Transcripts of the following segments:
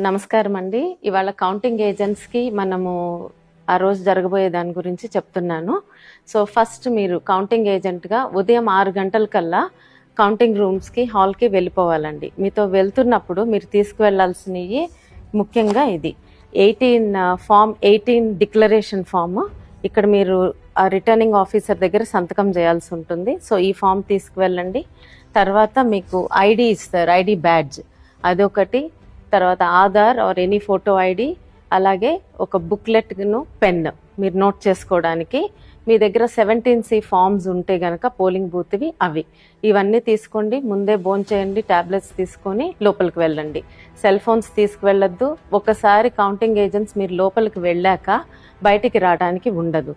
నమస్కారం అండి. ఇవాళ కౌంటింగ్ ఏజెంట్స్కి మనము ఆ రోజు జరగబోయే దాని గురించి చెప్తున్నాను. సో ఫస్ట్ మీరు కౌంటింగ్ ఏజెంట్గా ఉదయం 6 గంటలకల్లా కౌంటింగ్ రూమ్స్కి హాల్కి వెళ్ళిపోవాలండి. మీతో వెళ్తున్నప్పుడు మీరు తీసుకువెళ్లాల్సినవి ముఖ్యంగా ఇది ఫామ్ 18 డిక్లరేషన్ ఫామ్. ఇక్కడ మీరు ఆ రిటర్నింగ్ ఆఫీసర్ దగ్గర సంతకం చేయాల్సి ఉంటుంది. సో ఈ ఫామ్ తీసుకువెళ్ళండి. తర్వాత మీకు ఐడి ఇస్తారు, ఐడి బ్యాడ్జ్ అదొకటి. తర్వాత Aadhaar or any photo ID, అలాగే ఒక బుక్లెట్ను పెన్ మీరు నోట్ చేసుకోవడానికి. మీ దగ్గర 17C ఫామ్స్ ఉంటే గనక పోలింగ్ బూత్వి అవి ఇవన్నీ తీసుకోండి. ముందే భోంచేయండి, టాబ్లెట్స్ తీసుకొని లోపలికి వెళ్ళండి. సెల్ ఫోన్స్ తీసుకువెళ్ళొద్దు. ఒకసారి కౌంటింగ్ ఏజెంట్స్ మీరు లోపలికి వెళ్ళాక బయటికి రావడానికి ఉండదు.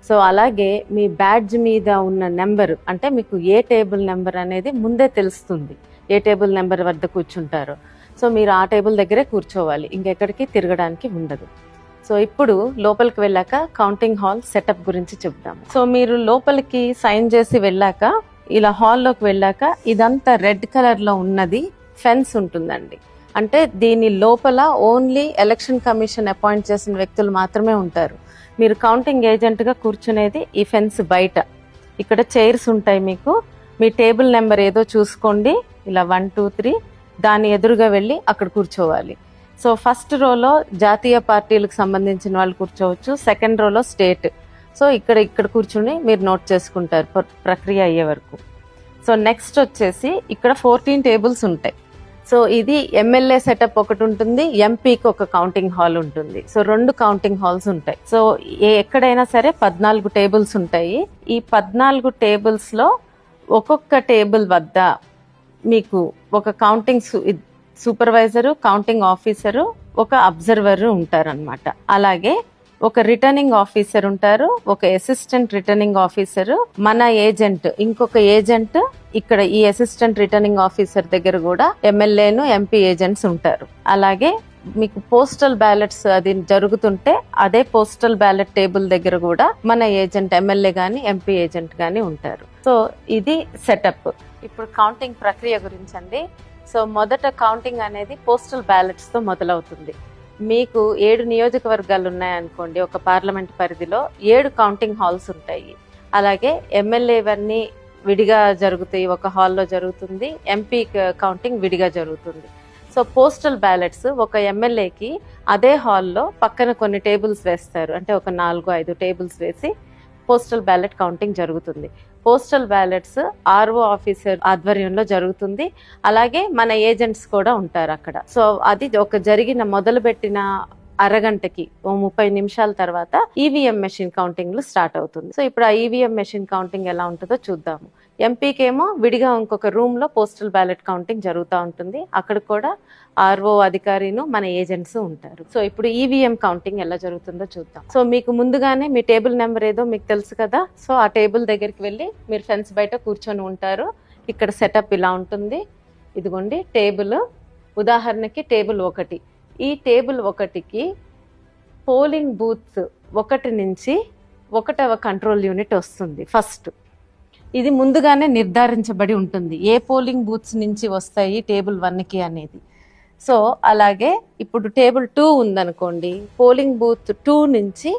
సో అలాగే మీ బ్యాడ్జ్ మీద ఉన్న నెంబర్, అంటే మీకు ఏ టేబుల్ నెంబర్ అనేది ముందే తెలుస్తుంది, ఏ టేబుల్ నెంబర్ వద్ద కూర్చుంటారో. సో మీరు ఆ టేబుల్ దగ్గరే కూర్చోవాలి, ఇంకెక్కడికి తిరగడానికి ఉండదు. సో ఇప్పుడు లోపలికి వెళ్ళాక కౌంటింగ్ హాల్ సెటప్ గురించి చెప్దాం. సో మీరు లోపలికి సైన్ చేసి వెళ్ళాక ఇలా హాల్లోకి వెళ్ళాక ఇదంతా రెడ్ కలర్లో ఉన్నది ఫెన్స్ ఉంటుందండి. అంటే దీని లోపల ఓన్లీ ఎలక్షన్ కమిషన్ అపాయింట్ చేసిన వ్యక్తులు మాత్రమే ఉంటారు. మీరు కౌంటింగ్ ఏజెంట్గా కూర్చునేది ఈ ఫెన్స్ బయట. ఇక్కడ చైర్స్ ఉంటాయి మీకు. మీ టేబుల్ నెంబర్ ఏదో చూసుకోండి, ఇలా 1 2 3 దాని ఎదురుగా వెళ్ళి అక్కడ కూర్చోవాలి. సో ఫస్ట్ రోలో జాతీయ పార్టీలకు సంబంధించిన వాళ్ళు కూర్చోవచ్చు, సెకండ్ రోలో స్టేట్. సో ఇక్కడ కూర్చుని మీరు నోట్ చేసుకుంటారు ప్రక్రియ అయ్యే వరకు. సో నెక్స్ట్ వచ్చేసి ఇక్కడ 14 టేబుల్స్ ఉంటాయి. సో ఇది ఎమ్మెల్యే సెటప్ ఒకటి ఉంటుంది, ఎంపీకి ఒక కౌంటింగ్ హాల్ ఉంటుంది. సో 2 కౌంటింగ్ హాల్స్ ఉంటాయి. సో ఎక్కడైనా సరే 14 టేబుల్స్ ఉంటాయి. ఈ 14 టేబుల్స్ లో ఒక్కొక్క టేబుల్ వద్ద మీకు ఒక కౌంటింగ్ సూపర్వైజరు, కౌంటింగ్ ఆఫీసరు, ఒక అబ్జర్వర్ ఉంటారన్నమాట. అలాగే ఒక రిటర్నింగ్ ఆఫీసర్ ఉంటారు, ఒక అసిస్టెంట్ రిటర్నింగ్ ఆఫీసరు, మన ఏజెంట్, ఇంకొక ఏజెంట్. ఇక్కడ ఈ అసిస్టెంట్ రిటర్నింగ్ ఆఫీసర్ దగ్గర కూడా ఎమ్మెల్యేను, ఎంపీ ఏజెంట్స్ ఉంటారు. అలాగే మీకు పోస్టల్ బ్యాలెట్స్ అది జరుగుతుంటే అదే పోస్టల్ బ్యాలెట్ టేబుల్ దగ్గర కూడా మన ఏజెంట్, ఎమ్మెల్యే గాని ఎంపీ ఏజెంట్ గాని ఉంటారు. సో ఇది సెటప్. ఇప్పుడు కౌంటింగ్ ప్రక్రియ గురించి అండి. సో మొదట కౌంటింగ్ అనేది పోస్టల్ బ్యాలెట్స్ తో మొదలవుతుంది. మీకు 7 నియోజకవర్గాలు ఉన్నాయనుకోండి, ఒక పార్లమెంట్ పరిధిలో 7 కౌంటింగ్ హాల్స్ ఉంటాయి. అలాగే ఎమ్మెల్యేవన్నీ విడిగా జరుగుతాయి, ఒక హాల్లో జరుగుతుంది. ఎంపీ కౌంటింగ్ విడిగా జరుగుతుంది. సో పోస్టల్ బ్యాలెట్స్ ఒక ఎమ్మెల్యేకి అదే హాల్లో పక్కన కొన్ని టేబుల్స్ వేస్తారు, అంటే ఒక 4-5 టేబుల్స్ వేసి పోస్టల్ బ్యాలెట్ కౌంటింగ్ జరుగుతుంది. పోస్టల్ బ్యాలెట్స్ ఆర్ఓ ఆఫీసర్ ఆధ్వర్యంలో జరుగుతుంది. అలాగే మన ఏజెంట్స్ కూడా ఉంటారు అక్కడ. సో అది ఒక మొదలుపెట్టిన అరగంటకి 30 నిమిషాల తర్వాత ఈవీఎం మెషిన్ కౌంటింగ్ స్టార్ట్ అవుతుంది. సో ఇప్పుడు ఆ ఈవీఎం మెషిన్ కౌంటింగ్ ఎలా ఉంటుందో చూద్దాము. ఎంపీకేమో విడిగా ఇంకొక రూమ్ లో పోస్టల్ బ్యాలెట్ కౌంటింగ్ జరుగుతూ ఉంటుంది. అక్కడ కూడా ఆర్ఓ అధికారిను, మన ఏజెంట్స్ ఉంటారు. సో ఇప్పుడు ఈవీఎం కౌంటింగ్ ఎలా జరుగుతుందో చూద్దాం. సో మీకు ముందుగానే మీ టేబుల్ నెంబర్ ఏదో మీకు తెలుసు కదా. సో ఆ టేబుల్ దగ్గరికి వెళ్ళి మీరు ఫెన్స్ బయట కూర్చొని ఉంటారు. ఇక్కడ సెటప్ ఇలా ఉంటుంది. ఇదిగోండి టేబుల్, ఉదాహరణకి టేబుల్ 1. ఈ టేబుల్ 1కి పోలింగ్ బూత్ 1 నుంచి 1వ కంట్రోల్ యూనిట్ వస్తుంది. ఫస్ట్ ఇది ముందుగానే నిర్ధారించబడి ఉంటుంది, ఏ పోలింగ్ బూత్స్ నుంచి వస్తాయి టేబుల్ 1కి అనేది. సో అలాగే ఇప్పుడు టేబుల్ 2 ఉందనుకోండి, పోలింగ్ బూత్ 2 నుంచి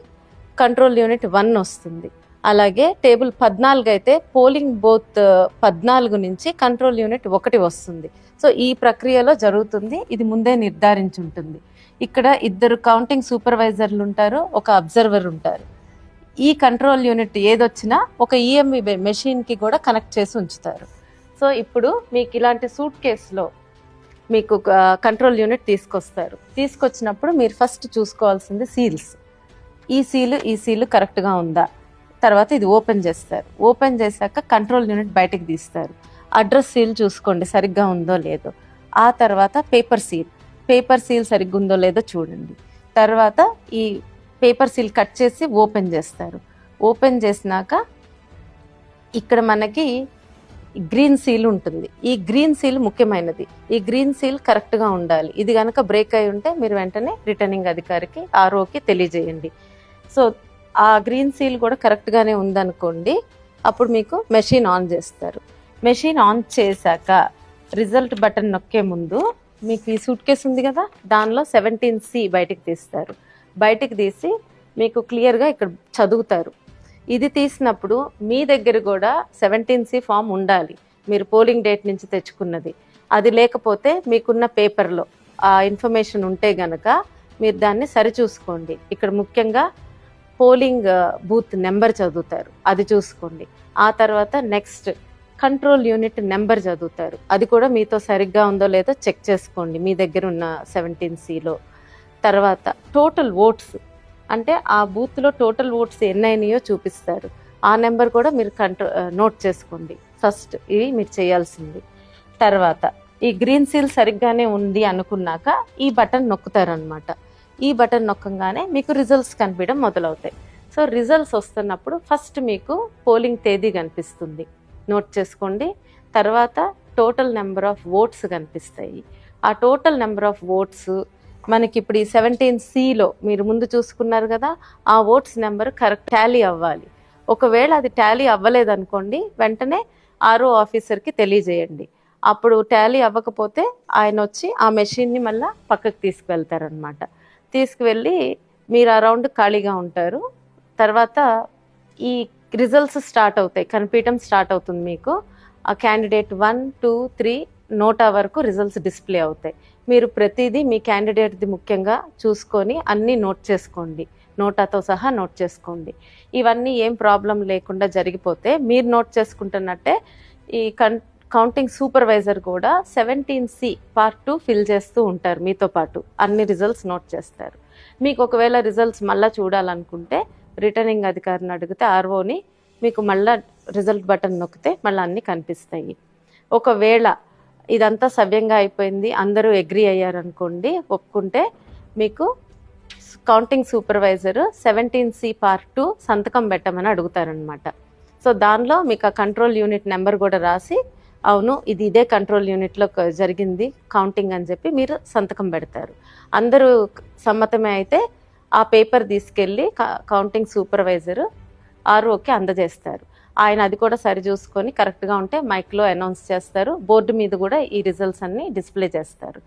కంట్రోల్ యూనిట్ 1 వస్తుంది. అలాగే టేబుల్ 14 అయితే పోలింగ్ బూత్ 14 నుంచి కంట్రోల్ యూనిట్ 1 వస్తుంది. సో ఈ ప్రక్రియలో జరుగుతుంది. ఇది ముందే నిర్ధారించి ఉంటుంది. ఇక్కడ 2 కౌంటింగ్ సూపర్వైజర్లు ఉంటారు, ఒక అబ్జర్వర్ ఉంటారు. ఈ కంట్రోల్ యూనిట్ ఏదొచ్చినా ఒక ఈఎంవి మెషిన్ కి కూడా కనెక్ట్ చేసి ఉంచుతారు. సో ఇప్పుడు మీకు ఇలాంటి సూట్ కేసులో మీకు కంట్రోల్ యూనిట్ తీసుకొచ్చినప్పుడు మీరు ఫస్ట్ చూసుకోవాల్సింది సీల్స్. ఈ సీలు కరెక్ట్గా ఉందా, తర్వాత ఇది ఓపెన్ చేస్తారు. ఓపెన్ చేశాక కంట్రోల్ యూనిట్ బయటకు తీస్తారు. అడ్రస్ సీల్ చూసుకోండి సరిగ్గా ఉందో లేదో. ఆ తర్వాత పేపర్ సీల్ సరిగ్గా ఉందో లేదో చూడండి. తర్వాత ఈ పేపర్ సీల్ కట్ చేసి ఓపెన్ చేస్తారు. ఓపెన్ చేసినాక ఇక్కడ మనకి గ్రీన్ సీల్ ఉంటుంది. ఈ గ్రీన్ సీల్ ముఖ్యమైనది. ఈ గ్రీన్ సీల్ కరెక్ట్గా ఉండాలి. ఇది కనుక బ్రేక్ అయి ఉంటే మీరు వెంటనే రిటర్నింగ్ అధికారికి, ఆర్ఓకి తెలియజేయండి. సో ఆ గ్రీన్ సీల్ కూడా కరెక్ట్గానే ఉందనుకోండి, అప్పుడు మీకు మెషిన్ ఆన్ చేస్తారు. మెషిన్ ఆన్ చేశాక రిజల్ట్ బటన్ నొక్కే ముందు మీకు ఈ సూట్ కేసు ఉంది కదా, దానిలో 17C బయటికి తీస్తారు. బయటికి తీసి మీకు క్లియర్గా ఇక్కడ చదువుతారు. ఇది తీసినప్పుడు మీ దగ్గర కూడా 17C ఫామ్ ఉండాలి, మీరు పోలింగ్ డేట్ నుంచి తెచ్చుకున్నది. అది లేకపోతే మీకున్న పేపర్లో ఆ ఇన్ఫర్మేషన్ ఉంటే గనక మీరు దాన్ని సరిచూసుకోండి. ఇక్కడ ముఖ్యంగా పోలింగ్ బూత్ నెంబర్ చదువుతారు, అది చూసుకోండి. ఆ తర్వాత నెక్స్ట్ కంట్రోల్ యూనిట్ నెంబర్ చదువుతారు, అది కూడా మీతో సరిగ్గా ఉందో లేదో చెక్ చేసుకోండి మీ దగ్గర ఉన్న 17Cలో. తర్వాత టోటల్ ఓట్స్, అంటే ఆ బూత్లో టోటల్ ఓట్స్ ఎన్నైనాయో చూపిస్తారు, ఆ నెంబర్ కూడా మీరు నోట్ చేసుకోండి. ఫస్ట్ ఇవి మీరు చేయాల్సింది. తర్వాత ఈ గ్రీన్ సీల్ సరిగ్గానే ఉంది అనుకున్నాక ఈ బటన్ నొక్కుతారనమాట. ఈ బటన్ నొక్కగానే మీకు రిజల్ట్స్ కనిపించడం మొదలవుతాయి. సో రిజల్ట్స్ వస్తున్నప్పుడు ఫస్ట్ మీకు పోలింగ్ తేదీ కనిపిస్తుంది, నోట్ చేసుకోండి. తర్వాత టోటల్ నెంబర్ ఆఫ్ ఓట్స్ కనిపిస్తాయి. ఆ టోటల్ నెంబర్ ఆఫ్ ఓట్స్ మనకి ఇప్పుడు ఈ 17Cలో మీరు ముందు చూసుకున్నారు కదా, ఆ ఓట్స్ నెంబర్ కరెక్ట్ టాలీ అవ్వాలి. ఒకవేళ అది టాలీ అవ్వలేదనుకోండి, వెంటనే ఆర్ఓ ఆఫీసర్కి తెలియజేయండి. అప్పుడు టాలీ అవ్వకపోతే ఆయన వచ్చి ఆ మెషిన్ని మళ్ళీ పక్కకు తీసుకువెళ్తారనమాట. తీసుకువెళ్ళి మీరు ఆ రౌండ్ ఖాళీగా ఉంటారు. తర్వాత ఈ రిజల్ట్స్ స్టార్ట్ అవుతాయి, కనిపించడం స్టార్ట్ అవుతుంది మీకు. ఆ క్యాండిడేట్ 1, 2, 3 నోటా వరకు రిజల్ట్స్ డిస్ప్లే అవుతాయి. మీరు ప్రతిదీ మీ క్యాండిడేట్ది ముఖ్యంగా చూసుకొని అన్నీ నోట్ చేసుకోండి, నోటాతో సహా నోట్ చేసుకోండి. ఇవన్నీ ఏం ప్రాబ్లం లేకుండా జరిగిపోతే మీరు నోట్ చేసుకుంటున్నట్టే ఈ కౌంటింగ్ సూపర్వైజర్ కూడా 17C పార్ట్ 2 ఫిల్ చేస్తూ ఉంటారు, మీతో పాటు అన్ని రిజల్ట్స్ నోట్ చేస్తారు. మీకు ఒకవేళ రిజల్ట్స్ మళ్ళీ చూడాలనుకుంటే రిటర్నింగ్ అధికారిని అడిగితే ఆర్ఓని మీకు మళ్ళీ రిజల్ట్ బటన్ నొక్కితే మళ్ళీ అన్నీ కనిపిస్తాయి. ఒకవేళ ఇదంతా సవ్యంగా అయిపోయింది, అందరూ అగ్రీ అయ్యారనుకోండి, ఒప్పుకుంటే మీకు కౌంటింగ్ సూపర్వైజర్ 17C పార్ట్ 2 సంతకం పెట్టమని అడుగుతారనమాట. సో దానిలో మీకు ఆ కంట్రోల్ యూనిట్ నెంబర్ కూడా రాసి, అవును ఇది ఇదే కంట్రోల్ యూనిట్లో జరిగింది కౌంటింగ్ అని చెప్పి మీరు సంతకం పెడతారు. అందరూ సమ్మతమే అయితే ఆ పేపర్ తీసుకెళ్ళి కౌంటింగ్ సూపర్వైజర్ ఆర్ఓకి అందజేస్తారు. ఆయన అది కూడా సరి చూసుకొని కరెక్ట్గా ఉంటే మైక్లో అనౌన్స్ చేస్తారు. బోర్డు మీద కూడా ఈ రిజల్ట్స్ అన్ని డిస్ప్లే చేస్తారు.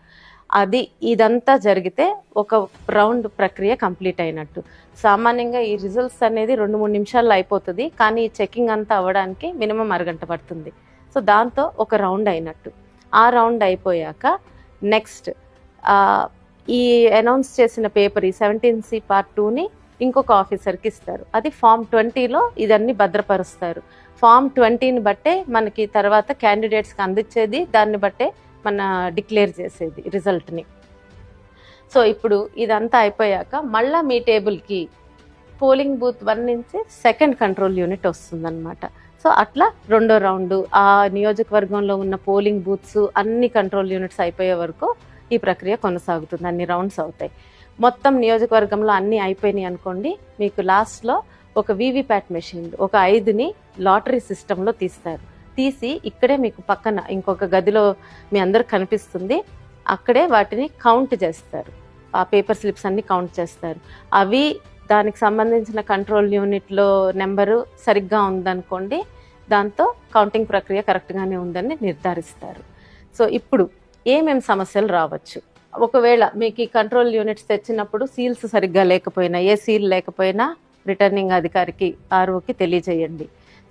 ఇదంతా జరిగితే ఒక రౌండ్ ప్రక్రియ కంప్లీట్ అయినట్టు. సామాన్యంగా ఈ రిజల్ట్స్ అనేది 2-3 నిమిషాల్లో అయిపోతుంది, కానీ ఈ చెకింగ్ అంతా అవ్వడానికి మినిమం అరగంట పడుతుంది. సో దాంతో ఒక రౌండ్ అయినట్టు. ఆ రౌండ్ అయిపోయాక నెక్స్ట్ ఈ అనౌన్స్ చేసిన పేపర్ ఈ 17C పార్ట్ 2ని ఇంకొక ఆఫీసర్కి ఇస్తారు. అది ఫామ్ 20లో ఇదన్నీ భద్రపరుస్తారు. ఫామ్ 20ని బట్టే మనకి తర్వాత క్యాండిడేట్స్కి అందించేది, దాన్ని బట్టే మన డిక్లేర్ చేసేది రిజల్ట్ని. సో ఇప్పుడు ఇదంతా అయిపోయాక మళ్ళీ మీ టేబుల్కి పోలింగ్ బూత్ 1 నుంచి సెకండ్ కంట్రోల్ యూనిట్ వస్తుందన్నమాట. సో అట్లా రెండో రౌండ్ ఆ నియోజకవర్గంలో ఉన్న పోలింగ్ బూత్స్ అన్ని కంట్రోల్ యూనిట్స్ అయిపోయే వరకు ఈ ప్రక్రియ కొనసాగుతుంది, అన్ని రౌండ్స్ అవుతాయి. మొత్తం నియోజకవర్గంలో అన్నీ అయిపోయినాయి అనుకోండి, మీకు లాస్ట్లో ఒక వీవీప్యాట్ మెషిన్ ఒక 5ని లాటరీ సిస్టంలో తీస్తారు. తీసి ఇక్కడే మీకు పక్కన ఇంకొక గదిలో మీ అందరికి కనిపిస్తుంది, అక్కడే వాటిని కౌంట్ చేస్తారు. ఆ పేపర్ స్లిప్స్ అన్ని కౌంట్ చేస్తారు. అవి దానికి సంబంధించిన కంట్రోల్ యూనిట్లో నెంబరు సరిగ్గా ఉందనుకోండి, దాంతో కౌంటింగ్ ప్రక్రియ కరెక్ట్గానే ఉందని నిర్ధారిస్తారు. సో ఇప్పుడు ఏమేమి సమస్యలు రావచ్చు, ఒకవేళ మీకు ఈ కంట్రోల్ యూనిట్స్ తెచ్చినప్పుడు సీల్స్ సరిగ్గా లేకపోయినా, ఏ సీల్ లేకపోయినా రిటర్నింగ్ అధికారికి ఆర్ఓకి తెలియజేయండి.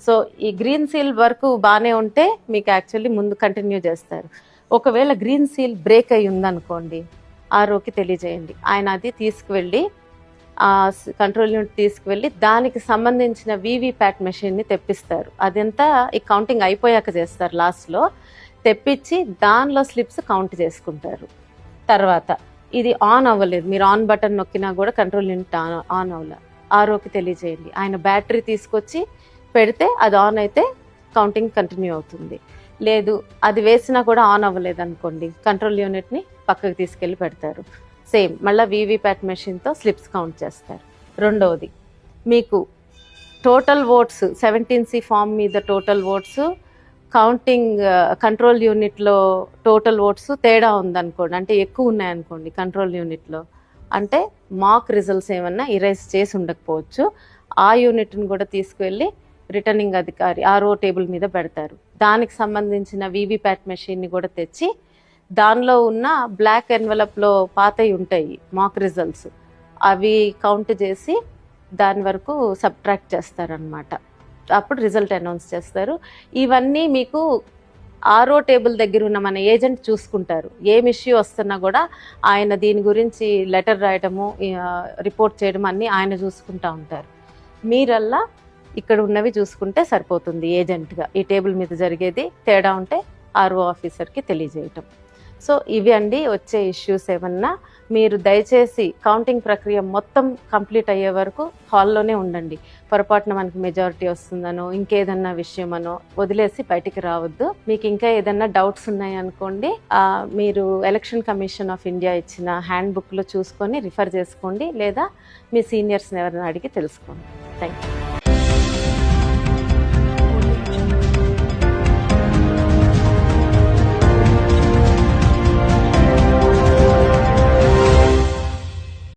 సో ఈ గ్రీన్ సీల్ వరకు బాగానే ఉంటే మీకు యాక్చువల్లీ ముందు కంటిన్యూ చేస్తారు. ఒకవేళ గ్రీన్ సీల్ బ్రేక్ అయి ఉందనుకోండి, ఆర్ఓకి తెలియజేయండి. ఆయన అది తీసుకువెళ్ళి ఆ కంట్రోల్ యూనిట్ తీసుకువెళ్ళి దానికి సంబంధించిన వీవీప్యాట్ మెషిన్ని తెప్పిస్తారు. అదంతా ఈ కౌంటింగ్ అయిపోయాక చేస్తారు. లాస్ట్లో తెప్పించి దానిలో స్లిప్స్ కౌంట్ చేసుకుంటారు. తర్వాత ఇది ఆన్ అవ్వలేదు, మీరు ఆన్ బటన్ నొక్కినా కూడా కంట్రోల్ యూనిట్ ఆన్ అవ్వలేదు, ఆర్ఓకి తెలియజేయండి. ఆయన బ్యాటరీ తీసుకొచ్చి పెడితే అది ఆన్ అయితే కౌంటింగ్ కంటిన్యూ అవుతుంది. లేదు అది వేసినా కూడా ఆన్ అవ్వలేదు అనుకోండి, కంట్రోల్ యూనిట్ని పక్కకు తీసుకెళ్ళి పెడతారు. సేమ్ మళ్ళీ వీవీప్యాట్ మెషిన్తో స్లిప్స్ కౌంట్ చేస్తారు. రెండవది, మీకు టోటల్ ఓట్స్ 17C ఫామ్ మీద టోటల్ ఓట్స్ కౌంటింగ్ కంట్రోల్ యూనిట్లో టోటల్ ఓట్స్ తేడా ఉందనుకోండి, అంటే ఎక్కువ ఉన్నాయనుకోండి కంట్రోల్ యూనిట్లో, అంటే మాక్ రిజల్ట్స్ ఏమన్నా ఇరేజ్ చేసి ఉండకపోవచ్చు. ఆ యూనిట్ని కూడా తీసుకువెళ్ళి రిటర్నింగ్ అధికారి ఆర్ఓ టేబుల్ మీద పెడతారు. దానికి సంబంధించిన వీవీప్యాట్ మెషిన్ని కూడా తెచ్చి దానిలో ఉన్న బ్లాక్ ఎన్వలప్లో పాతవి ఉంటాయి మాక్ రిజల్ట్స్, అవి కౌంట్ చేసి దాని వరకు సబ్ట్రాక్ట్ చేస్తారనమాట. అప్పుడు రిజల్ట్ అనౌన్స్ చేస్తారు. ఇవన్నీ మీకు ఆర్ఓ టేబుల్ దగ్గర ఉన్న మన ఏజెంట్ చూసుకుంటారు. ఏం ఇష్యూ వస్తున్నా కూడా ఆయన దీని గురించి లెటర్ రాయడము, రిపోర్ట్ చేయడం అన్నీ ఆయన చూసుకుంటూ ఉంటారు. మీరల్లా ఇక్కడ ఉన్నవి చూసుకుంటే సరిపోతుంది. ఏజెంట్గా ఈ టేబుల్ మీద జరిగేది తేడా ఉంటే ఆర్ఓ ఆఫీసర్కి తెలియజేయటం. సో ఇవి అండి వచ్చే ఇష్యూస్. ఏమన్నా మీరు దయచేసి కౌంటింగ్ ప్రక్రియ మొత్తం కంప్లీట్ అయ్యే వరకు హాల్లోనే ఉండండి. పొరపాటున మనకి మెజారిటీ వస్తుందనో ఇంకేదన్నా విషయమనో వదిలేసి బయటికి రావద్దు. మీకు ఇంకా ఏదన్నా డౌట్స్ ఉన్నాయనుకోండి, మీరు ఎలక్షన్ కమిషన్ ఆఫ్ ఇండియా ఇచ్చిన హ్యాండ్ బుక్లో చూసుకొని రిఫర్ చేసుకోండి, లేదా మీ సీనియర్స్ని ఎవరైనా అడిగి తెలుసుకోండి. Thank you.